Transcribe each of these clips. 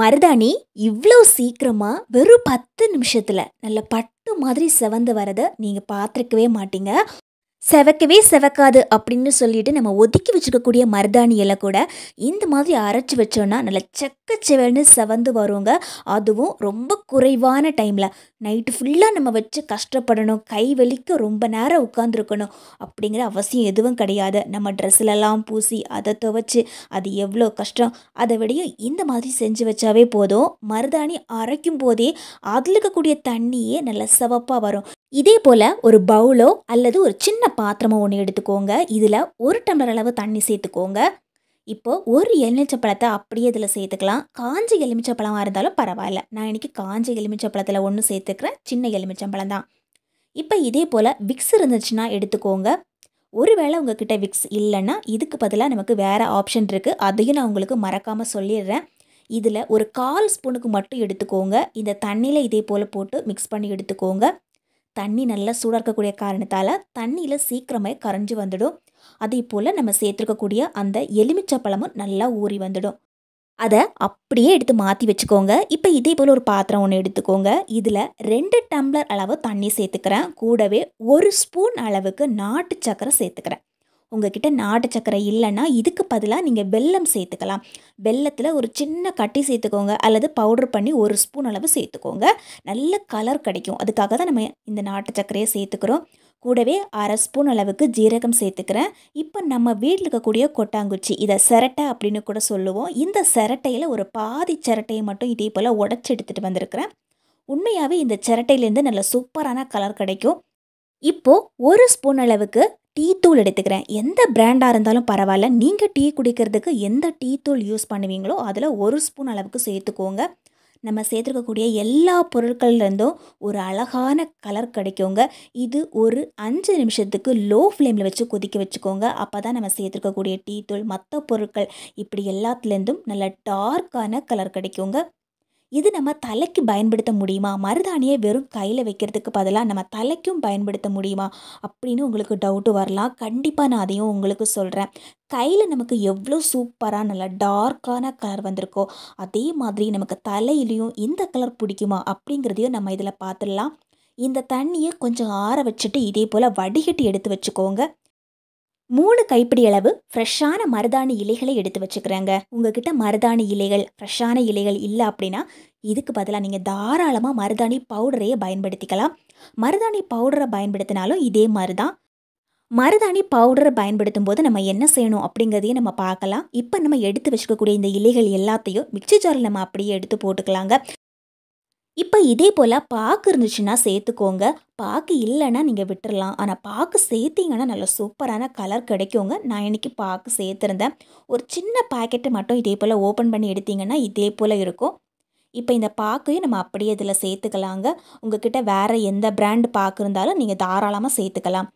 மருதாணி இவ்ளோ சீக்கிரமா வெறும் 10 நிமிஷத்துல நல்ல பட்டு மாதிரி செவந்து வரத நீங்க பார்த்திருக்கவே மாட்டீங்க. செவக்கவே செவக்காது அப்படின்னு சொல்லிட்டு நம்ம ஒதுக்கி வச்சுக்கக்கூடிய மருதாணி இலை கூட இந்த மாதிரி அரைச்சி வச்சோன்னா நல்லா செக்கச்செவல்னு செவந்து வருங்க. அதுவும் ரொம்ப குறைவான டைமில் நைட்டு ஃபுல்லாக நம்ம வச்சு கஷ்டப்படணும், கை வலிக்க ரொம்ப நேரம் உட்காந்துருக்கணும் அப்படிங்கிற அவசியம் எதுவும் கிடையாது. நம்ம ட்ரெஸ்லலாம் பூசி அதை துவைச்சி அது எவ்வளோ கஷ்டம். அதை விடையும் இந்த மாதிரி செஞ்சு வச்சாவே போதும். மருதாணி அரைக்கும் போதே அதில் இருக்கக்கூடிய தண்ணியே நல்லா சிவப்பாக வரும். இதே போல் ஒரு பவுலோ அல்லது ஒரு சின்ன பாத்திரமோ ஒன்று எடுத்துக்கோங்க. இதில் 1 டம்ளர் அளவு தண்ணி சேர்த்துக்கோங்க. இப்போ ஒரு எலுமிச்சப்பழத்தை அப்படியே இதில் சேர்த்துக்கலாம். காஞ்ச எலுமிச்சப்பழமாக இருந்தாலும் பரவாயில்ல. நான் இன்றைக்கி காஞ்ச எலுமிச்சப்பழத்தில் ஒன்று சேர்த்துக்கிறேன், சின்ன எலுமிச்சம்பழம் தான். இப்போ இதே போல் விக்ஸ் இருந்துச்சுன்னா எடுத்துக்கோங்க. ஒருவேளை உங்ககிட்ட விக்ஸ் இல்லைன்னா இதுக்கு பதிலாக நமக்கு வேறு ஆப்ஷன் இருக்குது. அதையும் நான் உங்களுக்கு மறக்காமல் சொல்லிடுறேன். இதில் ஒரு 1/4 ஸ்பூனுக்கு மட்டும் எடுத்துக்கோங்க. இந்த தண்ணியில் இதே போல் போட்டு மிக்ஸ் பண்ணி எடுத்துக்கோங்க. தண்ணி நல்லா சூடாக இருக்கக்கூடிய காரணத்தால் தண்ணியில் சீக்கிரமே கரைஞ்சி வந்துடும். அதே போல் நம்ம சேர்த்துருக்கக்கூடிய அந்த எலுமிச்சப்பழமும் நல்லா ஊறி வந்துடும். அதை அப்படியே எடுத்து மாற்றி வச்சுக்கோங்க. இப்போ இதே போல் ஒரு பாத்திரம் ஒன்று எடுத்துக்கோங்க. இதில் 2 டம்ளர் அளவு தண்ணி சேர்த்துக்கிறேன். கூடவே 1 ஸ்பூன் அளவுக்கு நாட்டு சர்க்கரை சேர்த்துக்கிறேன். உங்ககிட்ட நாட்டு சர்க்கரை இல்லைன்னா இதுக்கு பதிலாக நீங்கள் வெல்லம் சேர்த்துக்கலாம். வெல்லத்தில் ஒரு சின்ன கட்டி சேர்த்துக்கோங்க அல்லது பவுடர் பண்ணி 1 ஸ்பூன் அளவு சேர்த்துக்கோங்க. நல்ல கலர் கிடைக்கும். அதுக்காக தான் நம்ம இந்த நாட்டு சர்க்கரையை சேர்த்துக்கிறோம். கூடவே 1/2 ஸ்பூன் அளவுக்கு ஜீரகம் சேர்த்துக்கிறேன். இப்போ நம்ம வீட்டில் இருக்கக்கூடிய கொட்டாங்குச்சி, இதை சிரட்டை அப்படின்னு கூட சொல்லுவோம். இந்த சிரட்டையில் ஒரு பாதி சிரட்டையை மட்டும் இதே போல் உடச்சி எடுத்துகிட்டு வந்திருக்கிறேன். உண்மையாகவே இந்த சிரட்டையிலேருந்து நல்ல சூப்பரான கலர் கிடைக்கும். இப்போது 1 ஸ்பூன் அளவுக்கு டீ தூள் எடுத்துக்கிறேன். எந்த பிராண்டாக இருந்தாலும் பரவாயில்ல. நீங்கள் டீ குடிக்கிறதுக்கு எந்த டீ தூள் யூஸ் பண்ணுவீங்களோ அதில் 1 ஸ்பூன் அளவுக்கு சேர்த்துக்கோங்க. நம்ம சேர்த்துக்கக்கூடிய எல்லா பொருட்கள்லேருந்தும் ஒரு அழகான கலர் கிடைக்குங்க. இது ஒரு 5 நிமிஷத்துக்கு லோ ஃப்ளேமில் வச்சு கொதிக்க வச்சுக்கோங்க. அப்போ தான் நம்ம சேர்த்துருக்கக்கூடிய டீ தூள் மற்ற பொருட்கள் இப்படி எல்லாத்துலேருந்தும் நல்ல டார்க்கான கலர் கிடைக்குங்க. இது நம்ம தலைக்கு பயன்படுத்த முடியுமா? மருதாணியை வெறும் கையில் வைக்கிறதுக்கு பதிலாக நம்ம தலைக்கும் பயன்படுத்த முடியுமா அப்படின்னு உங்களுக்கு டவுட்டு வரலாம். கண்டிப்பாக நான் அதையும் உங்களுக்கு சொல்கிறேன். கையில் நமக்கு எவ்வளோ சூப்பராக நல்லா டார்க்கான கலர் வந்திருக்கோ அதே மாதிரி நமக்கு தலையிலையும் இந்த கலர் பிடிக்குமா அப்படிங்கிறதையும் நம்ம இதில் பார்த்துடலாம். இந்த தண்ணியை கொஞ்சம் ஆற வச்சுட்டு இதே போல் வடிகட்டி எடுத்து வச்சுக்கோங்க. 3 கைப்பிடி அளவு ஃப்ரெஷ்ஷான மருதாணி இலைகளை எடுத்து வச்சுக்கிறேங்க. உங்ககிட்ட மருதாணி இலைகள் ஃப்ரெஷ்ஷான இலைகள் இல்லை அப்படின்னா இதுக்கு பதிலாக நீங்கள் தாராளமாக மருதாணி பவுடரையே பயன்படுத்திக்கலாம். மருதாணி பவுடரை பயன்படுத்தினாலும் இதே மாதிரி தான். மருதாணி பவுடரை பயன்படுத்தும் போது நம்ம என்ன செய்யணும் அப்படிங்கிறதையும் நம்ம பார்க்கலாம். இப்போ நம்ம எடுத்து வச்சுக்கக்கூடிய இந்த இலைகள் எல்லாத்தையும் மிக்ஸி ஜாரில் நம்ம அப்படியே எடுத்து போட்டுக்கலாங்க. இப்போ இதே போல் பாக்கு இருந்துச்சுன்னா சேர்த்துக்கோங்க. பாக்கு இல்லைன்னா நீங்கள் விட்டுறலாம். ஆனால் பாக்கு சேர்த்திங்கன்னா நல்ல சூப்பரான கலர் கிடைக்குங்க. நான் இன்றைக்கி பாக்கு சேர்த்துருந்தேன். ஒரு சின்ன பாக்கெட்டை மட்டும் இதே போல் ஓப்பன் பண்ணி எடுத்திங்கன்னா இதே போல் இருக்கும். இப்போ இந்த பாக்கையும் நம்ம அப்படியே இதில் சேர்த்துக்கலாங்க. உங்ககிட்ட வேறு எந்த பிராண்டு பாக்கு இருந்தாலும் நீங்கள் தாராளமாக சேர்த்துக்கலாம்.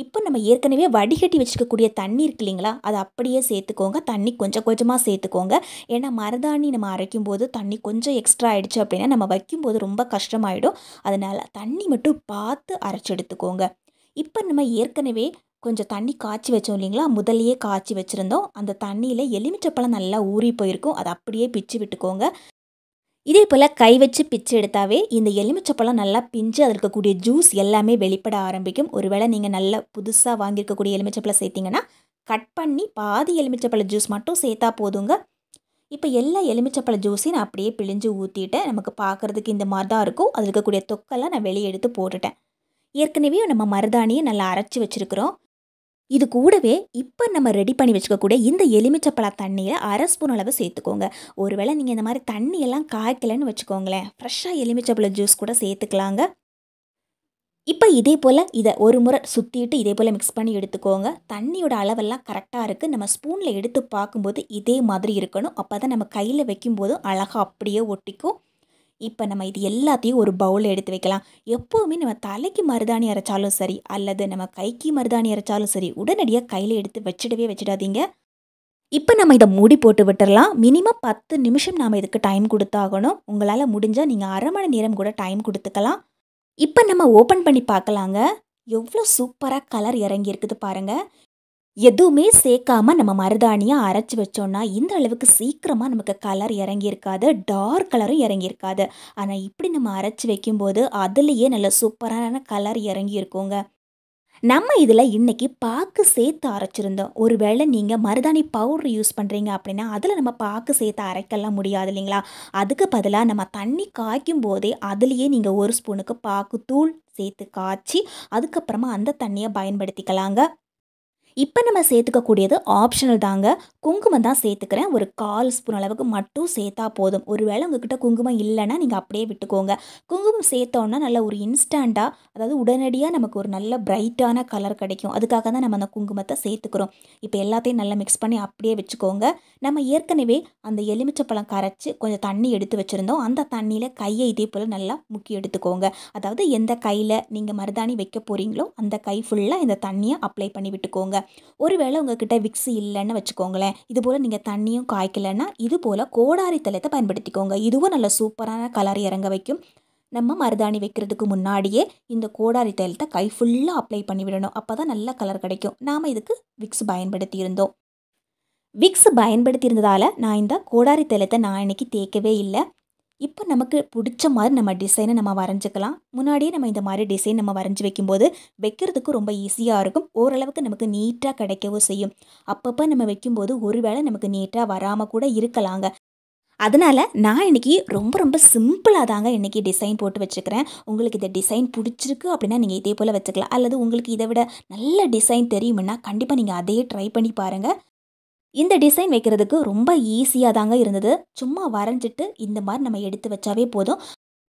இப்போ நம்ம ஏற்கனவே வடிகட்டி வச்சுக்கக்கூடிய தண்ணி இருக்கு இல்லைங்களா, அதை அப்படியே சேர்த்துக்கோங்க. தண்ணி கொஞ்சம் கொஞ்சமாக சேர்த்துக்கோங்க. ஏன்னா மருதாணி நம்ம அரைக்கும் போது தண்ணி கொஞ்சம் எக்ஸ்ட்ரா ஆகிடுச்சு அப்படின்னா நம்ம வைக்கும்போது ரொம்ப கஷ்டமாயிடும். அதனால் தண்ணி மட்டும் பார்த்து அரைச்சி எடுத்துக்கோங்க. இப்போ நம்ம ஏற்கனவே கொஞ்சம் தண்ணி காய்ச்சி வச்சோம் இல்லைங்களா, முதல்லையே காய்ச்சி வச்சுருந்தோம். அந்த தண்ணியில் எலுமிச்சப்பழம் நல்லா ஊறி போயிருக்கும். அதை அப்படியே பிச்சு விட்டுக்கோங்க. இதே போல் கை வச்சு பிச்சு எடுத்தாவே இந்த எலுமிச்சப்பழம் நல்லா பிஞ்சு அதில் இருக்கக்கூடிய ஜூஸ் எல்லாமே வெளிப்பட ஆரம்பிக்கும். ஒருவேளை நீங்கள் நல்லா புதுசாக வாங்கியிருக்கக்கூடிய எலுமிச்சப்பழம் சேர்த்திங்கன்னா கட் பண்ணி பாதி எலுமிச்சப்பழ ஜூஸ் மட்டும் சேர்த்தா போதுங்க. இப்போ எல்லா எலுமிச்சப்பழ ஜூஸையும் நான் அப்படியே பிழிஞ்சு ஊற்றிட்டேன். நமக்கு பார்க்குறதுக்கு இந்த மாதிரி தான் இருக்கும். அதில் இருக்கக்கூடிய தொக்கெல்லாம் நான் வெளியே எடுத்து போட்டுட்டேன். ஏற்கனவே நம்ம மருதாணியை நல்லா அரைச்சி வச்சுருக்கிறோம். இது கூடவே இப்போ நம்ம ரெடி பண்ணி வச்சுக்கக்கூடிய இந்த எலுமிச்சப்பழ தண்ணியில் 1/2 ஸ்பூன் அளவு சேர்த்துக்கோங்க. ஒருவேளை நீங்கள் இந்த மாதிரி தண்ணியெல்லாம் காய்க்கலைன்னு வச்சுக்கோங்களேன், ஃப்ரெஷ்ஷாக எலுமிச்சப்பழ ஜூஸ் கூட சேர்த்துக்கலாங்க. இப்போ இதே போல் இதை ஒரு முறை சுற்றிட்டு இதே போல் மிக்ஸ் பண்ணி எடுத்துக்கோங்க. தண்ணியோட அளவெல்லாம் கரெக்டாக இருக்குது. நம்ம ஸ்பூனில் எடுத்து பார்க்கும்போது இதே மாதிரி இருக்கணும். அப்போ தான் நம்ம கையில் வைக்கும்போதும் அழகாக அப்படியே ஒட்டிக்கும். இப்போ நம்ம இது எல்லாத்தையும் ஒரு பவுலில் எடுத்து வைக்கலாம். எப்போவுமே நம்ம தலைக்கு மருதாணி அரைச்சாலும் சரி அல்லது நம்ம கைக்கு மருதாணி அரைச்சாலும் சரி உடனடியாக கையில் எடுத்து வச்சிடாதீங்க. இப்போ நம்ம இதை மூடி போட்டு விட்டுறலாம். மினிமம் 10 நிமிஷம் நாம் இதுக்கு டைம் கொடுத்தாகணும். உங்களால் முடிஞ்சால் நீங்கள் 1/2 மணி நேரம் கூட டைம் கொடுத்துக்கலாம். இப்போ நம்ம ஓப்பன் பண்ணி பார்க்கலாங்க. எவ்வளோ சூப்பராக கலர் இறங்கி இருக்குது பாருங்கள். எதுவுமே சேர்க்காம நம்ம மருதாணியை அரைச்சி வச்சோம்னா இந்த அளவுக்கு சீக்கிரமாக நமக்கு கலர் இறங்கியிருக்காது, டார்க் கலரும் இறங்கியிருக்காது. ஆனால் இப்படி நம்ம அரைச்சி வைக்கும்போது அதுலேயே நல்ல சூப்பரான கலர் இறங்கியிருக்குங்க. நம்ம இதில் இன்னைக்கு பாக்கு சேர்த்து அரைச்சிருந்தோம். ஒருவேளை நீங்கள் மருதாணி பவுடர் யூஸ் பண்ணுறீங்க அப்படின்னா அதில் நம்ம பாக்கு சேர்த்து அரைக்கலாம் முடியாது இல்லைங்களா? அதுக்கு பதிலாக நம்ம தண்ணி காய்க்கும் போதே அதுலேயே நீங்கள் 1 ஸ்பூனுக்கு பாக்கு தூள் சேர்த்து காய்ச்சி அதுக்கப்புறமா அந்த தண்ணியை பயன்படுத்திக்கலாங்க. இப்போ நம்ம சேர்த்துக்கக்கூடியது ஆப்ஷனல் தாங்க. குங்குமம் தான் சேர்த்துக்கிறேன். ஒரு 1/4 ஸ்பூன் அளவுக்கு மட்டும் சேர்த்தா போதும். ஒருவேளை உங்ககிட்ட குங்குமம் இல்லைன்னா நீங்கள் அப்படியே விட்டுக்கோங்க. குங்குமம் சேர்த்தோன்னா நல்ல ஒரு இன்ஸ்டண்ட்டாக, அதாவது உடனடியாக நமக்கு ஒரு நல்ல பிரைட்டான கலர் கிடைக்கும். அதுக்காக தான் நம்ம அந்த குங்குமத்தை சேர்த்துக்கிறோம். இப்போ எல்லாத்தையும் நல்லா மிக்ஸ் பண்ணி அப்படியே வச்சுக்கோங்க. நம்ம ஏற்கனவே அந்த எலுமிச்சப்பழம் கரைச்சி கொஞ்சம் தண்ணி எடுத்து வச்சுருந்தோம். அந்த தண்ணியில் கையை இதே போல் நல்லா முக்கி எடுத்துக்கோங்க. அதாவது எந்த கையில் நீங்கள் மருதாணி வைக்க போகிறீங்களோ அந்த கை ஃபுல்லாக இந்த தண்ணியை அப்ளை பண்ணி விட்டுக்கோங்க. ஒருவேளை உங்ககிட்ட விக்ஸ் இல்லைன்னு வச்சுக்கோங்களேன், இது போல் நீங்கள் தண்ணியும் காய்க்கலைன்னா இது போல் கோடாரி தைலத்தை பயன்படுத்திக்கோங்க. இதுவும் நல்ல சூப்பரான கலர் இறங்க வைக்கும். நம்ம மருதாணி வைக்கிறதுக்கு முன்னாடியே இந்த கோடாரி தைலத்தை கை ஃபுல்லாக அப்ளை பண்ணி விடணும். அப்போ தான் நல்ல கலர் கிடைக்கும். நாம் இதுக்கு விக்ஸ் பயன்படுத்தி இருந்தோம். விக்ஸ் பயன்படுத்தி இருந்ததால் நான் இந்த கோடாரி தைலத்தை நான் இன்னைக்கு தேய்க்கவே இல்லை. இப்போ நமக்கு பிடிச்ச மாதிரி நம்ம டிசைனை நம்ம வரைஞ்சிக்கலாம். முன்னாடியே நம்ம இந்த மாதிரி டிசைன் நம்ம வரைஞ்சி வைக்கும்போது வைக்கிறதுக்கு ரொம்ப ஈஸியாக இருக்கும். ஓரளவுக்கு நமக்கு நீட்டாக கிடைக்கவும் செய்யும். அப்பப்போ நம்ம வைக்கும்போது ஒருவேளை நமக்கு நீட்டாக வராமல் கூட இருக்கலாங்க. அதனால் நான் இன்றைக்கி ரொம்ப ரொம்ப சிம்பிளாக தாங்க இன்றைக்கி டிசைன் போட்டு வச்சுக்கிறேன். உங்களுக்கு இந்த டிசைன் பிடிச்சிருக்கு அப்படின்னா நீங்கள் இதே போல் வச்சுக்கலாம். அல்லது உங்களுக்கு இதை விட நல்ல டிசைன் தெரியுமுன்னா கண்டிப்பாக நீங்கள் அதையே ட்ரை பண்ணி பாருங்கள். இந்த டிசைன் வைக்கிறதுக்கு ரொம்ப ஈஸியாக தாங்க இருந்தது. சும்மா வரைஞ்சிட்டு இந்த மாதிரி நம்ம எடுத்து வச்சாவே போதும்.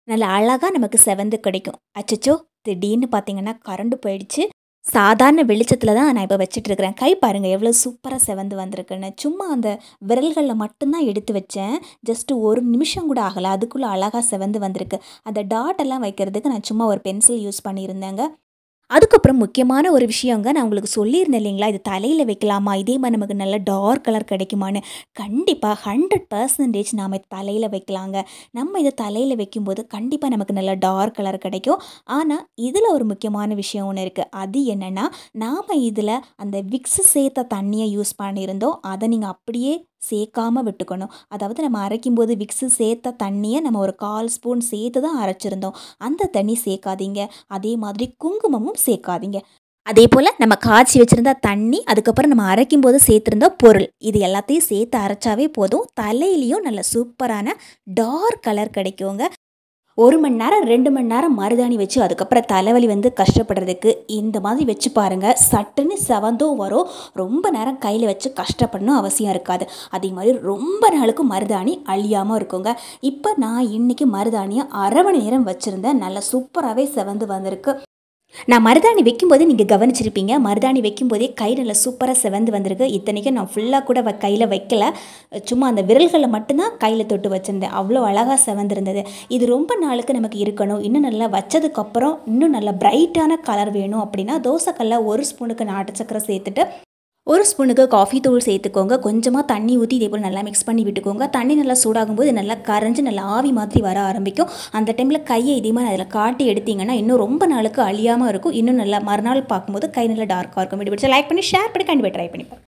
நல்ல அழகாக நமக்கு செவந்து கிடைக்கும். அச்சச்சோ, திடீர்னு பார்த்தீங்கன்னா கரண்ட் போயிடுச்சு. சாதாரண வெளிச்சத்தில் தான் நான் இப்போ வச்சிட்ருக்கிறேன். கை பாருங்கள் எவ்வளோ சூப்பராக செவந்து வந்திருக்குன்னு. சும்மா அந்த விரல்களில் மட்டும்தான் எடுத்து வச்சேன். ஜஸ்ட்டு 1 நிமிஷம் கூட ஆகலை, அதுக்குள்ளே அழகாக செவந்து வந்திருக்கு. அந்த டாட் எல்லாம் வைக்கிறதுக்கு நான் சும்மா ஒரு பென்சில் யூஸ் பண்ணியிருந்தேங்க. அதுக்கப்புறம் முக்கியமான ஒரு விஷயங்க, நான் உங்களுக்கு சொல்லியிருந்தேன் இல்லைங்களா, இது தலையில் வைக்கலாமா, இதே மாதிரி நமக்கு நல்ல டார்க் கலர் கிடைக்குமான்னு. கண்டிப்பாக 100% நாம் இதை தலையில் வைக்கலாங்க. நம்ம இதை தலையில் வைக்கும்போது கண்டிப்பாக நமக்கு நல்ல டார்க் கலர் கிடைக்கும். ஆனால் இதில் ஒரு முக்கியமான விஷயம் ஒன்று இருக்குது. அது என்னென்னா, நாம் இதில் அந்த விக்ஸ் சேர்த்த தண்ணியை யூஸ் பண்ணியிருந்தோம். அதை நீங்கள் அப்படியே சேர்க்காமல் விட்டுக்கணும். அதாவது நம்ம அரைக்கும்போது விக்ஸு சேர்த்த தண்ணியை நம்ம ஒரு 1/4 ஸ்பூன் சேர்த்து தான் அரைச்சிருந்தோம். அந்த தண்ணி சேர்க்காதீங்க. அதே மாதிரி குங்குமமும் சேர்க்காதீங்க. அதே போல் நம்ம காய்ச்சி வச்சுருந்த தண்ணி, அதுக்கப்புறம் நம்ம அரைக்கும்போது சேர்த்துருந்த பொருள், இது எல்லாத்தையும் சேர்த்து அரைச்சாவே போதும். தலையிலையும் நல்ல சூப்பரான டார்க் கலர் கிடைக்குங்க. 1 மணி நேரம் 2 மணி நேரம் மருதாணி வச்சு அதுக்கப்புறம் தலைவலி வந்து கஷ்டப்படுறதுக்கு இந்த மாதிரி வச்சு பாருங்கள். சட்டுன்னு செவந்தும் வரும். ரொம்ப நேரம் கையில் வச்சு கஷ்டப்படணும் அவசியம் இருக்காது. அதே மாதிரி ரொம்ப நாளுக்கு மருதாணி அழியாமல் இருக்குங்க. இப்போ நான் இன்றைக்கி மருதாணியை 1/2 மணி நேரம் வச்சுருந்தேன். நல்லா சூப்பராகவே செவந்து வந்திருக்கு. நான் மருதாணி வைக்கும்போதே நீங்கள் கவனிச்சிருப்பீங்க, மருதாணி வைக்கும்போதே கை நல்லா சூப்பராக செவந்து வந்திருக்கு. இத்தனைக்கும் நான் ஃபுல்லாக கூட கையில் வைக்கல, சும்மா அந்த விரல்களில் மட்டும்தான் கையில் தொட்டு வச்சுருந்தேன். அவ்வளோ அழகாக செவந்திருந்தது. இது ரொம்ப நாளுக்கு நமக்கு இருக்கணும். இன்னும் நல்லா வச்சதுக்கப்புறம் இன்னும் நல்லா பிரைட்டான கலர் வேணும் அப்படின்னா தோசைக்கல்ல 1 ஸ்பூனுக்கு நாட்டு சக்கரை சேர்த்துட்டு 1 ஸ்பூனுக்கு காஃபி தூள் சேர்த்துக்கோங்க. கொஞ்சமாக தண்ணி ஊற்றி இதே போல் நல்லா மிக்ஸ் பண்ணி விட்டுக்கோங்க. தண்ணி நல்லா சூடாகும்போது நல்லா கரைஞ்சி நல்லா ஆவி மாதிரி வர ஆரம்பிக்கும். அந்த டைமில் கையை இதே மாதிரி அதில் காட்டி எடுத்திங்கன்னா இன்னும் ரொம்ப நாளுக்கு அழியாமல் இருக்கும். இன்னும் நல்லா மறுநாள் பார்க்கும்போது கை நல்லா டார்க்காக இருக்கும். வீடியோ பிடிச்சா லைக் பண்ணி ஷேர் பண்ணி கண்டிப்பாக ட்ரை பண்ணி பாருங்க.